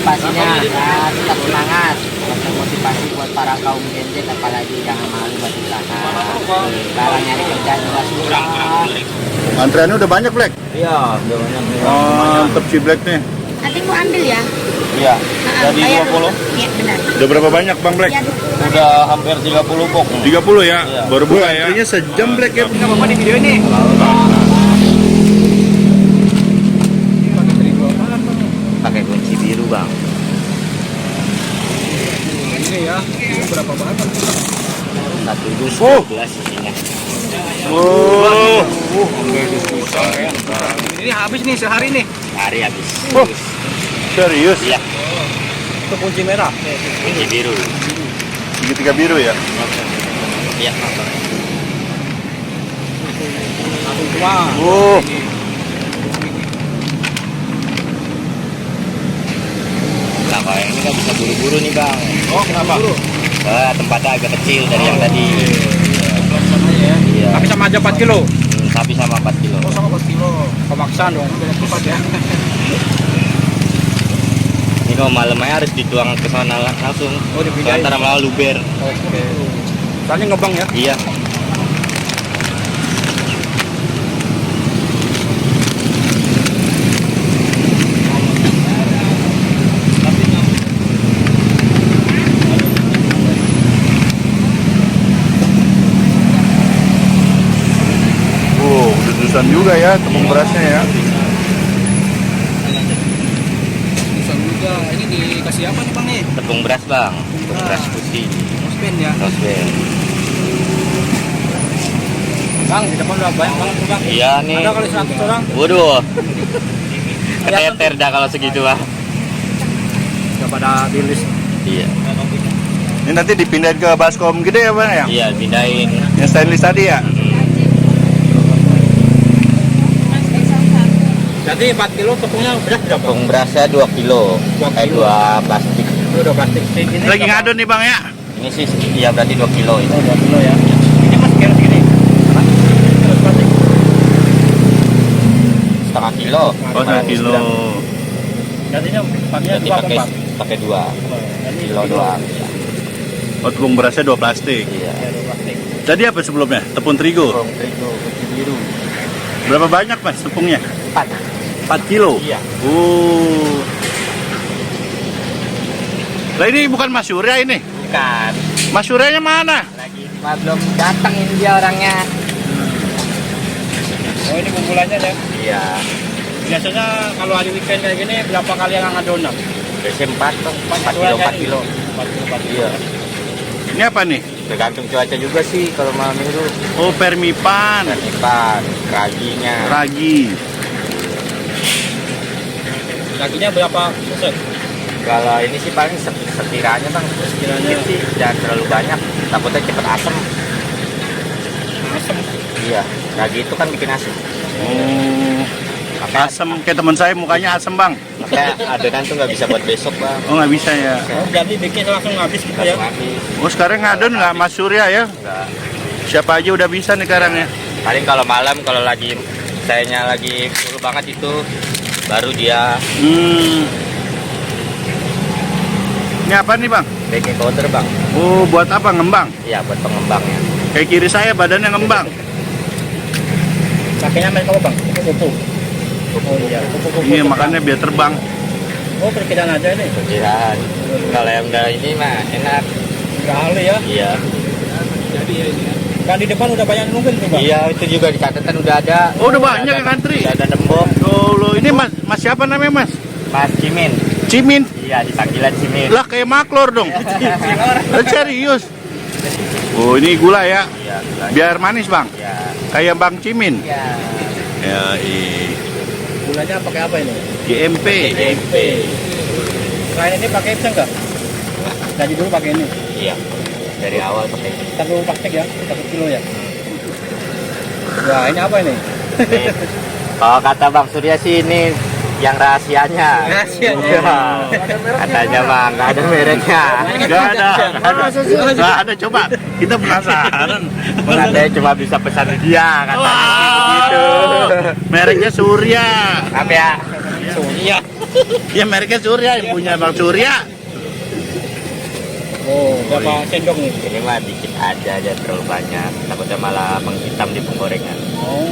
motivasinya ya, tetap semangat. Motivasi buat para kaum Gen Z, apalagi jangan malu buat usaha. Sekarang nyari kerjaan juga susah. Antreannya udah banyak, Black? Iya, udah banyak. Mantep si Black nih. Nanti mau ambil ya? Iya, jadi 20. Iya, benar. Udah berapa banyak, Bang Black? Ya, Udah hampir 30 box. 30 ya? Iya. Baru buka ya? Antrinya sejam, Black ya? Nggak apa-apa di video ini. Pakai kunci biru, Bang. Ini ya, berapa banget? 112 isinya. Oh. Ini habis nih sehari nih. Hari habis. Oh. Serius? Iya, Itu kunci merah. kunci biru. Segitiga biru ya? Iya. Langsung keluar. Oh. Nah, kalau yang ini nggak bisa buru-buru nih, Bang. Oh, kenapa? Tempatnya agak kecil dari yang tadi. Ya. Iya. Tapi sama aja 4 kilo. Sapi sama 4 kilo. Oh, sama 4 kilo. Kemaksaan dong. Cepat ya. Ini kalau malamnya harus dituang ke sana langsung. Oh, dipindahin. Antara malah luber. Oke. Soalnya ngebang ya. Iya. Oh, udah tulisan juga ya tepung berasnya ya. Bisa juga. Ini dikasih apa nih, Bang nih? Tepung beras, Bang. Tepung beras putih. Mosben ya. Roswell. Bang, di depan udah banyak banget tuh, Bang. Iya nih. Ada kali 100 orang. Waduh. Keteter dah kalau segitu, Bang. Udah pada bilis. Iya. Ini nanti dipindahin ke baskom gede ya, Bang ya? Iya, pindahin. Yang stainless tadi ya? Jadi 4 kilo tepungnya beras berapa? Tepung berasnya 2 kilo. 2 kilo. 2 plastik. Itu udah plastik. Ini Lagi ngadon nih, Bang ya? Ini sih iya berarti 2 kilo ini. Oh, 2 kilo ya. Ini mas kilo segini. Terus plastik. Setengah kilo. Oh, 1 kilo. Jadinya pakai Berarti 2 pakai kompak. pakai 2 kilo doang. Oh, tepung berasnya 2 plastik. Iya. Ya, 2 plastik. Tadi apa sebelumnya? Tepung terigu. Tepung terigu kunci biru. Berapa banyak, Mas, tepungnya? 4. 4 kilo? Iya. Oh. Lah ini bukan Mas Surya ini. Bukan. Mas Suryanya mana? Lagi belum datang ini dia orangnya. Oh, ini kumpulannya ya. Iya. Biasanya kalau hari weekend kayak gini berapa kali yang ngadonan? Biasanya 4 kilo 4 kilo. 4 kilo 4 kilo. Iya. Ini apa nih? Tergantung cuaca juga sih kalau malam minggu. Oh, permipan. Ikan, raginya. Ragi. Kakinya berapa persen? Kalau ini sih paling sekiranya, Bang, sedikit sih, jangan terlalu banyak. Takutnya cepet asem. Asem. Iya, ragi itu kan bikin asem. Oh. Makanya, Asem kayak teman saya mukanya asem, Bang. makanya adonan tuh nggak bisa buat besok, Bang. Oh, nggak bisa ya. Oh, jadi bikin langsung habis gitu ya. Langsung habis. Oh, sekarang ngadon nggak Mas Surya ya? Nggak. Siapa aja udah bisa nih sekarang ya? Paling kalau malam kalau lagi sayanya lagi full banget itu baru dia Ini apa nih, Bang? baking powder, Bang. Oh, buat apa? Ngembang? Iya, buat pengembangnya. Kayak kiri saya badannya ngembang. Pakainya mereka apa, Bang? Kupu-kupu. Oh iya, kupu-kupu. Iya, makanya biar terbang. Oh, perkiraan aja ini. Perkiraan. Kalau yang udah ini mah enak. Enggak ahli ya. Iya. Jadi ya ini. Kan di depan udah banyak nungguin tuh, Bang. Iya, itu juga di catatan udah ada. Oh, udah banyak yang antri. Udah ada nembok. Oh, lo ini Mas siapa namanya, Mas? Mas Cimin. Cimin. Iya, dipanggilan Cimin. Lah kayak maklor dong. Lah, serius. Oh, ini gula ya. Iya, gulanya. Biar manis, Bang. Iya. Kayak Bang Cimin. Iya. Ya, Gulanya pakai apa ini? GMP. GMP. Selain ini pakai Epson enggak? Dari dulu pakai ini. Iya. Dari awal pakai ini. 1 plastik ya, 1 kilo ya. Wah, ini apa ini? Nih, kalau kata Bang Surya sih ini yang rahasianya. Rahasianya. Iya. Katanya Bang, nggak ada mereknya. Nggak ada. Nggak ada. Coba. Kita penasaran. Katanya cuma bisa pesan dia, katanya sih begitu. Mereknya Surya. Apa ya? Surya. Ya mereknya Surya, yang punya Bang Surya. Oh, berapa sendok nih? Ini mah dikit aja, jangan terlalu banyak. Takutnya malah menghitam di penggorengan. Oh,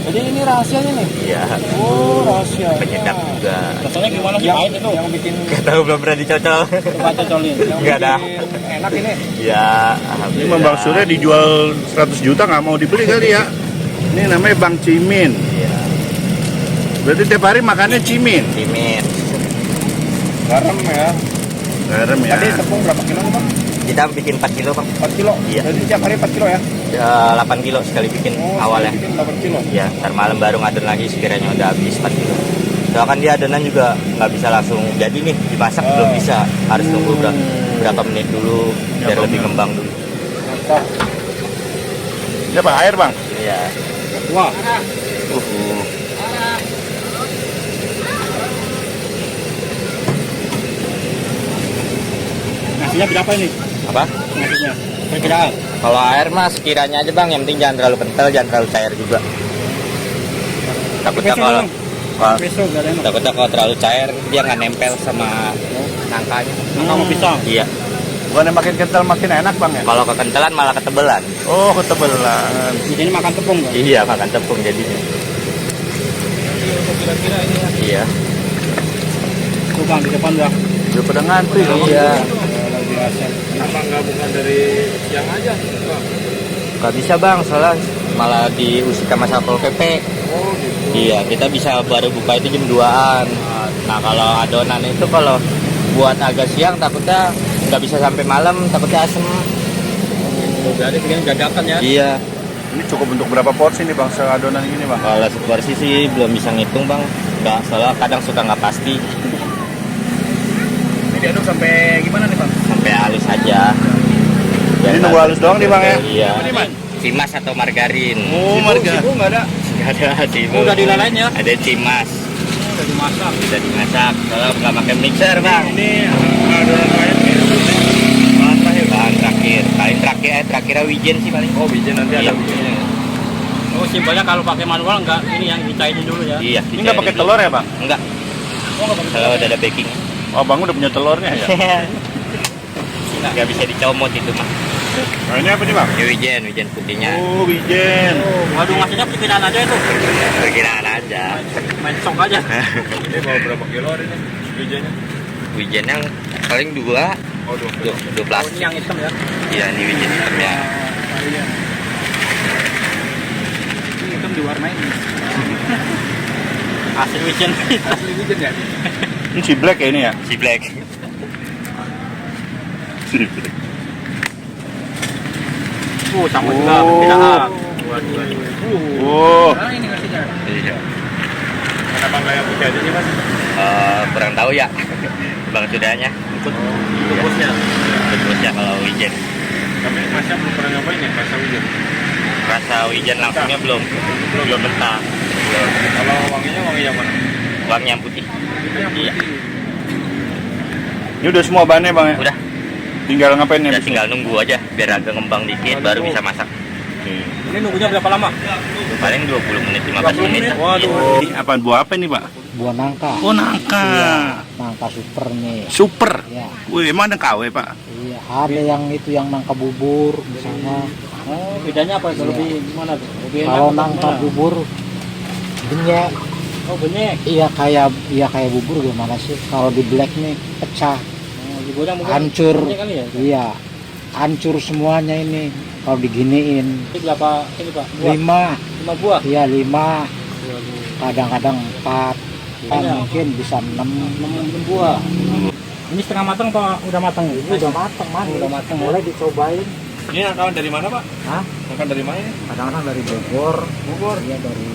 jadi ini rahasianya nih? Iya. Oh, rahasia. Penyedap juga. Rasanya gimana sih pahit itu? Yang bikin Gak tahu, belum pernah dicocol. coba cocolin. Yang Nggak ada. bikin enak ini. Ya, Ini alhamdulillah. mah Bang Surya dijual 100 juta nggak mau dibeli kali ya. Ini namanya Bang Cimin. Iya. Berarti tiap hari makannya cimin. Cimin. Garam ya. Garam ya. Tadi tepung berapa kilo nih, Bang? Kita bikin 4 kilo, Bang. 4 kilo. Iya. Jadi tiap hari 4 kilo ya? 8 kilo sekali bikin awalnya. Bikin 8 kilo. Ya, ntar malam baru ngadon lagi sekiranya udah habis 4 kilo. Soalnya kan dia adonan juga nggak bisa langsung jadi nih dimasak, belum bisa. Harus tunggu berapa menit dulu biar Bang. lebih ngembang dulu. Mantap. Ini apa air Bang? Iya. Wah, nasinya berapa ini? Apa? Nasinya. Perkiraan. Kalau air mah sekiranya aja Bang, yang penting jangan terlalu kental, jangan terlalu cair juga. Takutnya Besok, kalau Bang. Besok gak ada enak. takutnya kalau terlalu cair dia nggak nempel sama nangkanya. Nangka mau pisang. Iya. Bukannya makin kental makin enak Bang ya? Kalau kekentelan malah ketebelan. Oh, ketebelan. Jadi makan tepung Bang. Iya, makan tepung jadinya. Kira-kira ini ya. Iya. Tuh Bang di depan Bang. Udah pada ngantri Bang. Iya. Lagi asal. Kenapa nggak bukan dari siang aja? Gak bisa Bang, soalnya malah diusik sama Satpol PP. Oh gitu. Iya, kita bisa baru buka itu jam 2-an. Nah, kalau adonan itu kalau buat agak siang takutnya nggak bisa sampai malam, takutnya asem. Jadi bikin dadakan ya. Iya. Ini cukup untuk berapa porsi nih Bang seadonan ini Bang? Kalau seporsi sih belum bisa ngitung Bang. Nggak, soalnya kadang suka nggak pasti. Ini diaduk sampai gimana nih Bang? Sampai halus aja. Jadi nunggu halus doang nih Bang ya? Iya. Apa nih, Bang? Cimas atau margarin? Oh, marga. Sibu nggak ada. Nggak ada sih. Oh, udah dilalain ya? Ada cimas. Udah dimasak. Udah dimasak. Kalau nggak pakai mixer Bang. Ini adonan lain nih. Bahan terakhir. Paling terakhirnya wijen sih paling. Oh biji nanti Iya. ada bijinya. Oh, simpelnya kalau pakai manual enggak ini yang dicainin dulu ya. Iya. Ini nggak pakai telur ya Bang? Enggak. Oh, enggak pakai Kalau udah ada baking. Oh Bang udah punya telurnya ya? Nggak bisa dicomot itu mah. Nah, ini apa nih Bang? Ini wijen putihnya. Oh, wijen. Oh, waduh ngasihnya perkiraan aja itu. Perkiraan aja. Main sok aja. Ini bawa berapa kilo hari ini bijinya? Wijen yang paling 2 Oh 20. Oh, plastik. ini yang hitam ya. Iya, ini wijen hitamnya. Ini hitam diwarnain. Asli wijen. Asli bijian ya? Ini si black ya ini ya? Si black. Si black. Sama Oh. juga perkiraan. Oh, Nah, ini ngasihnya. Iya. Kenapa nggak yang putih aja sih mas? Kurang tahu ya. Bang sudahnya. Bungkusnya. Terusnya kalau wijen. Tapi masnya belum pernah nyobain ya rasa bijian? Rasa wijen langsungnya belum mentah. Belum. Kalau wanginya wangi yang mana? Wangi yang putih. Itu yang Iya. putih. ini udah semua bahannya Bang ya? Udah, Tinggal ngapain ya ya? tinggal nunggu aja biar agak ngembang dikit baru bisa masak. Ini nunggunya berapa lama? Paling 20 menit 15 menit. Waduh. Ini apa buah apa ini Pak? Buah nangka. Oh nangka. Nangka super nih. Super. Ya, Wih, emang ada KW Pak? iya. Ada yang itu yang nangka bubur di sana. Oh, bedanya apa itu? Iya. Lebih gimana tuh? Lebih enak Kalau atau nangka gimana? bubur benyek. Oh, benyek. Iya kayak bubur gimana sih? Kalau di black nih pecah, Oh, digoreng mungkin hancur. benyek kali ya? Iya, hancur semuanya ini. Kalau diginiin Ini berapa ini Pak? Buah? 5, 5 buah. iya 5, kadang-kadang 4, Iya. mungkin bisa 6. 6 buah. Ini setengah matang apa udah matang? Ini udah matang, man. Udah matang, Boleh dicobain. Ini nangkawan dari mana pak? Hah? Nangkawan dari mana ini? Kadang-kadang dari Bogor. Bogor. Iya dari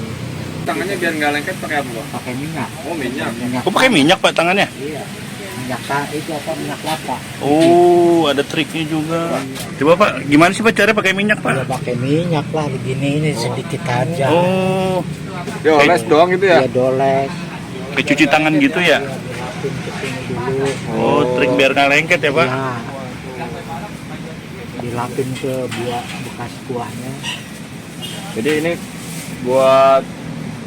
Tangannya biar nggak lengket pakai apa pak? pakai minyak. Oh minyak. Minyak. Kok pakai minyak Pak tangannya? Iya. Minyak itu apa minyak kelapa. Oh, ada triknya juga. Coba Pak, gimana sih Pak cara pakai minyak Ya Pak? pakai minyak lah begini ini sedikit aja. Oh, Dia oles doang gitu ya? Dia doles. kayak cuci tangan gitu ya? Dilapin ke sini dulu. Oh, trik biar nggak lengket ya Pak? Ya. Dilapin ke buah bekas kuahnya. Jadi ini buat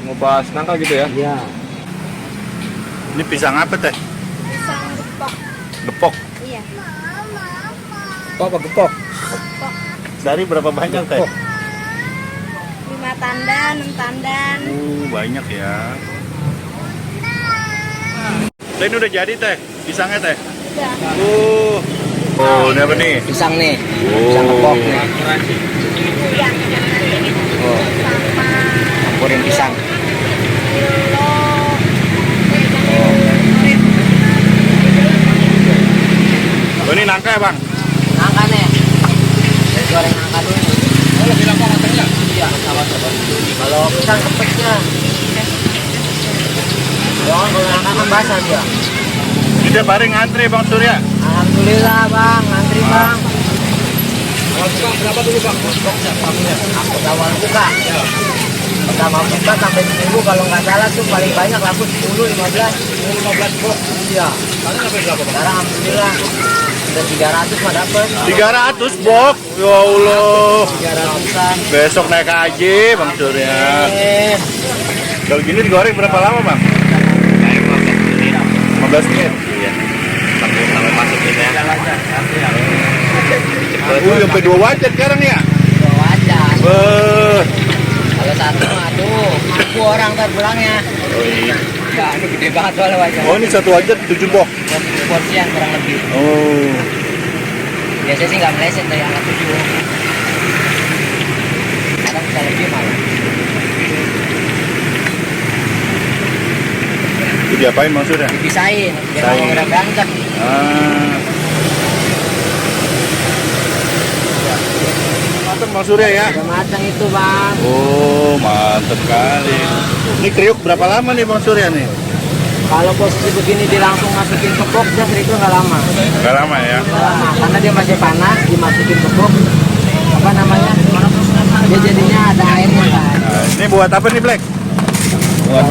ngupas nangka gitu ya? Iya. Ini pisang apa teh? Pisang gepok. Gepok. Iya. Kok apa gepok? Sehari berapa banyak teh? 5 tandan, 6 tandan. Banyak ya. Teh ini udah jadi teh, pisangnya teh. Udah. Oh, ini apa nih? Pisang nih, Oh. pisang kepok nih. Oh, Sama campurin pisang. kilo. Oh, ini nangka ya bang? Nangka nih. Saya goreng nangka dulu. Oh, lebih lama matangnya? Iya, sama seperti kalau pisang kepeknya. Kalau nangka kan basah dia. Ini tiap hari ngantri Bang Surya. Alhamdulillah bang, ngantri bang. Kalau buka berapa dulu bang? Aku awal buka. Pertama buka sampai seminggu kalau nggak salah tuh paling banyak laku 10, 15. 15 box. Iya. Sekarang sampai berapa bang? Sekarang alhamdulillah udah 300 mah dapet. 300 box. Ya Allah. 300-an. Besok naik haji Bang Surya. Kalau gini digoreng berapa lama Bang? Kayak 15 menit. Iya. Sampai masukin ya. Sampai 2 wajan sekarang ya? Bawa aja. Beuh. Kalau satu mah tuh mampu orang ntar pulangnya. Oh, iya. Ya, ini gede banget soalnya wajan. Oh, ini 1 wajan 7 box. Porsian kurang lebih. Oh. Biasanya sih nggak meleset dari angka 7. Kadang bisa lebih malah. Itu diapain Bang Surya? Dipisahin, biar Pisahin. kalau udah berantem. Mateng Bang Surya ya? Udah matang itu bang. Oh, mantep kali. Ini kriuk berapa lama nih Bang Surya nih? Kalau posisi begini dia langsung masukin ke box, jas itu nggak lama. Gak lama ya? Nggak lama, karena dia masih panas, dimasukin ke box. Apa namanya? Dia jadinya ada airnya kan. Nah, ini buat apa nih Black? Buat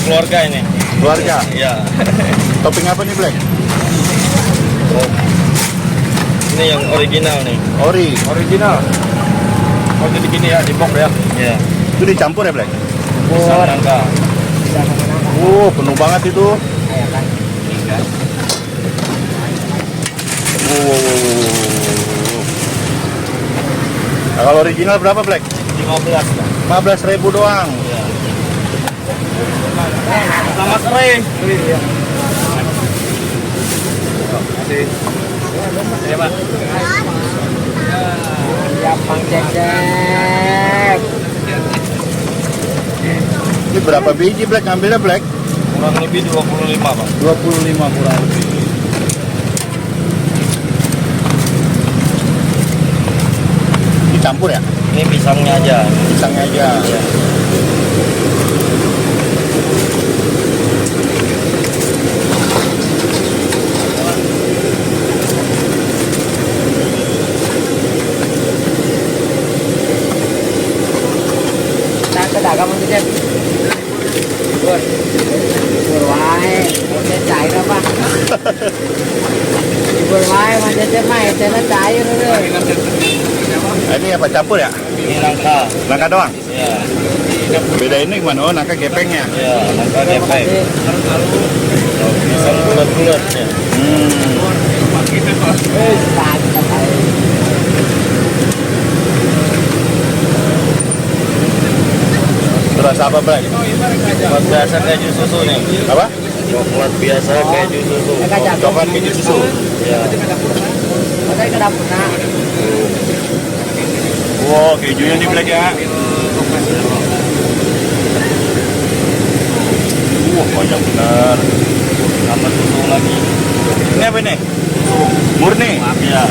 keluarga ini. Keluarga. Iya. Topping apa nih Black? Ini yang original nih. Ori. Original. Oh jadi gini ya, di box ya? Iya. Itu dicampur ya Black? Pisang nangka. Bisa sama nangka. Penuh banget itu. Ya kan? Nah, kalau original berapa Black? 15. 15.000 doang. Sama sore. Siap bang cek. Ini berapa biji Black? Ngambilnya Black? Kurang lebih 25 bang. 25 kurang lebih. Dicampur ya? Ini pisangnya aja. Pisangnya aja. Iya. Nah, pedagang mau cek. Bur wae, mau cair apa? Bur wae, mau cek mah, itu cair udah. Nah, ini apa campur ya? Ini nangka. Nangka doang? Iya. Beda ini gimana? Oh, nangka gepengnya. Iya, nangka gepeng. Pisang bulat-bulat ya. Terasa apa Black? Buat biasa keju susu nih. Apa? Coklat biasa keju susu. Coklat keju susu. Iya. Makanya ke dapur nak. Wow, kejunya nih Black ya. Banyak benar. Sama susu lagi. Ini apa ini? Murni. Iya.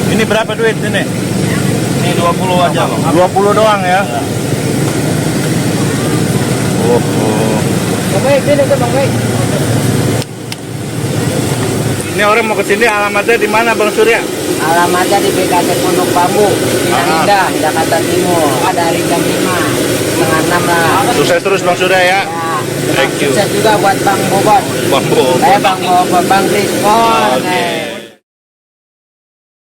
Ini berapa duit ini? Ini 20 aja bang. 20 doang ya. Oh. Bang Baik, sini tuh Bang Baik. Ini orang mau kesini alamatnya di mana Bang Surya? Alamatnya di BKT Pondok Bambu, Indah, Jakarta Timur. Ada hari jam 5:30 lah. Sukses terus Bang Surya ya. Ya, Thank you. sukses juga buat Bang Bobot. Bang Bo. Saya Bang Bobot, Bang Rizko. Oke.